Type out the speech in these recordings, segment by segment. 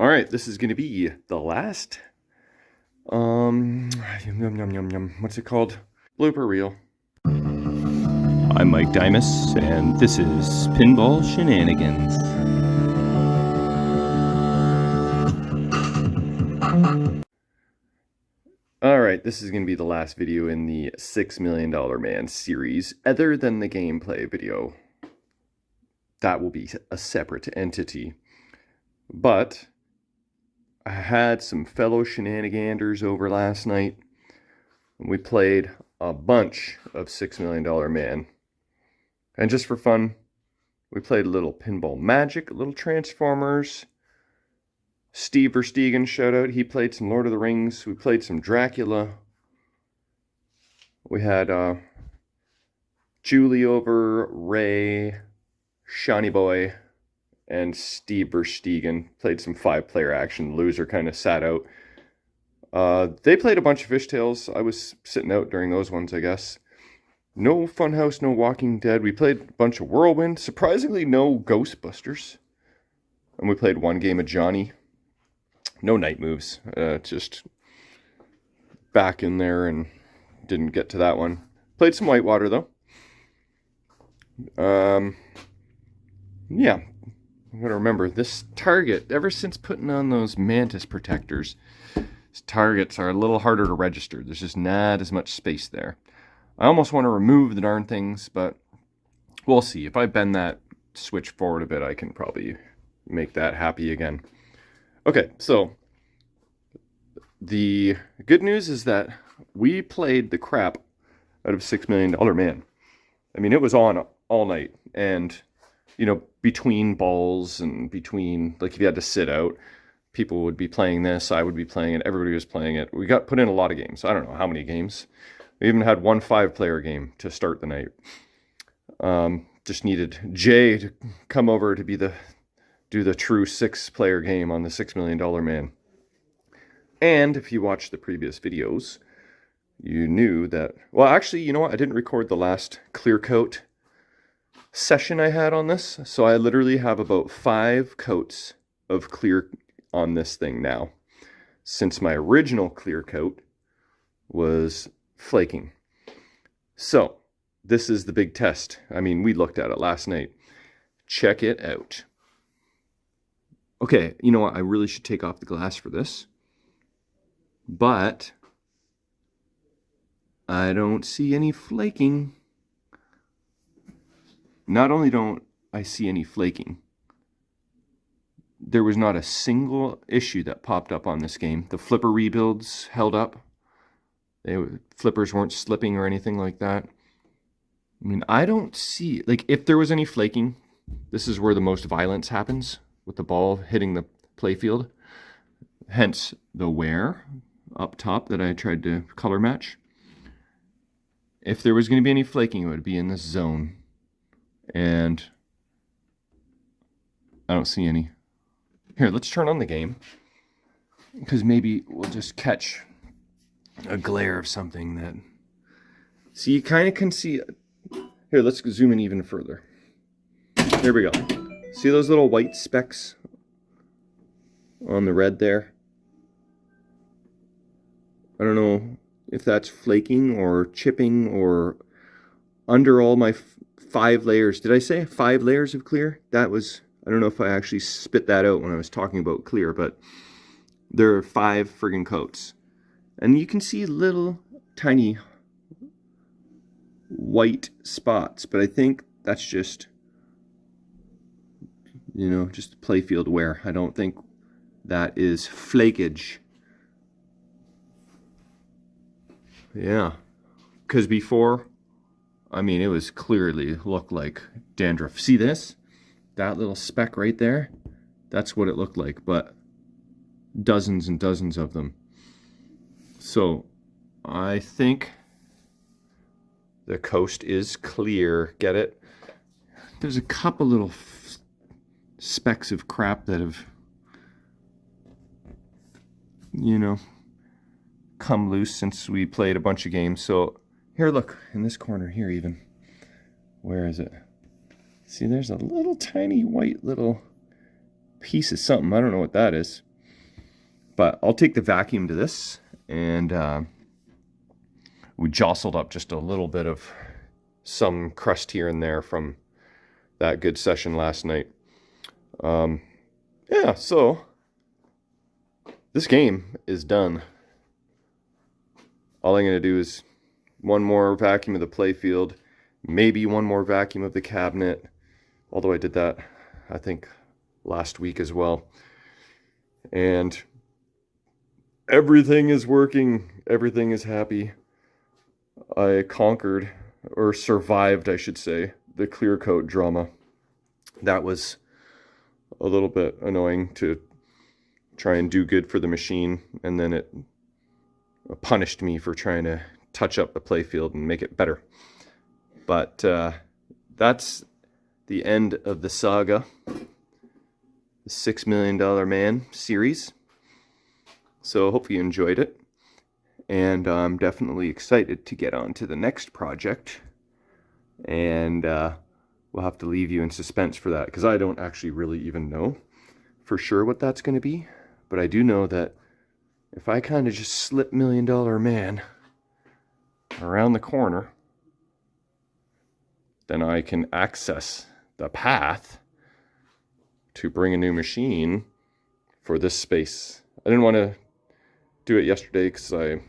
All right, this is going to be the last, yum, yum, yum, yum. What's it called? Blooper reel. I'm Mike Dimas, and this is Pinball Shenanigans. All right, this is going to be the last video in the $6 Million Man series, other than the gameplay video. That will be a separate entity. But I had some fellow shenaniganders over last night, and we played a bunch of $6 Million Man. And just for fun, we played a little Pinball Magic, a little Transformers. Steve Verstegen, shout out, he played some Lord of the Rings. We played some Dracula. We had Julie over, Ray, Shawnee Boy, and Steve Verstegen. Played some 5-player action. Loser kind of sat out. They played a bunch of Fishtails. I was sitting out during those ones, I guess. No Funhouse, no Walking Dead. We played a bunch of Whirlwind. Surprisingly, no Ghostbusters. And we played one game of Johnny. No night moves. Just back in there and didn't get to that one. Played some Whitewater, though. Yeah. I'm going to remember this target. Ever since putting on those Mantis protectors, these targets are a little harder to register. There's just not as much space there. I almost want to remove the darn things, but we'll see. If I bend that switch forward a bit, I can probably make that happy again. Okay, so the good news is that we played the crap out of $6 Million Man. I mean, it was on all night, and, you know, between balls and between, like, if you had to sit out, people would be playing this, I would be playing it, everybody was playing it. We got put in a lot of games. I don't know how many games. We even had one 5-player game to start the night. Just needed Jay to come over to do the true 6-player game on the $6 Million Man. And if you watched the previous videos, you knew that... Well, actually, you know what? I didn't record the last clear coat session I had on this. So I literally have about 5 coats of clear on this thing now, since my original clear coat was flaking. So this is the big test. I mean, we looked at it last night. Check it out. Okay, you know what? I really should take off the glass for this. But I don't see any flaking. Not only don't I see any flaking, there was not a single issue that popped up on this game. The flipper rebuilds held up. Flippers weren't slipping or anything like that. I mean, I don't see... Like, if there was any flaking, this is where the most violence happens, with the ball hitting the playfield. Hence the wear up top that I tried to color match. If there was going to be any flaking, it would be in this zone. And I don't see any. Here, let's turn on the game, because maybe we'll just catch a glare of something that... See, you kind of can see... Here, let's zoom in even further. There we go. See those little white specks on the red there? I don't know if that's flaking or chipping or under all my 5 layers. Did I say 5 layers of clear? That was... I don't know if I actually spit that out when I was talking about clear, but there are 5 friggin' coats. And you can see little tiny white spots, but I think that's just, you know, just playfield wear. I don't think that is flakage. Yeah, because before, I mean, it was clearly looked like dandruff. See this? That little speck right there? That's what it looked like, but dozens and dozens of them. So, I think the coast is clear. Get it? There's a couple little specks of crap that have, you know, come loose since we played a bunch of games. So, here, look, in this corner here even. Where is it? See, there's a little tiny white little piece of something. I don't know what that is. But I'll take the vacuum to this, and we jostled up just a little bit of some crust here and there from that good session last night. Yeah, so this game is done. All I'm going to do is one more vacuum of the playfield, maybe one more vacuum of the cabinet, although I did that, I think, last week as well. And everything is working. Everything is happy. I conquered, or survived, I should say, the clear coat drama. That was a little bit annoying to try and do good for the machine, and then it punished me for trying to touch up the playfield and make it better. But that's the end of the saga, the $6 Million Man series. So I hope you enjoyed it, and I'm definitely excited to get on to the next project, and we'll have to leave you in suspense for that, because I don't actually really even know for sure what that's going to be. But I do know that if I kind of just slip $1 Million Man around the corner, then I can access the path to bring a new machine for this space. I didn't want to do it yesterday because I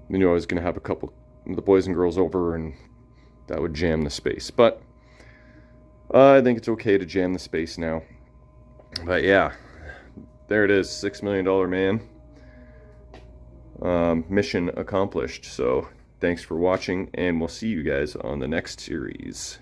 knew I was going to have a couple of the boys and girls over, and that would jam the space. But I think it's okay to jam the space now. But yeah, there it is, $6 Million Man. Mission accomplished. So thanks for watching, and we'll see you guys on the next series.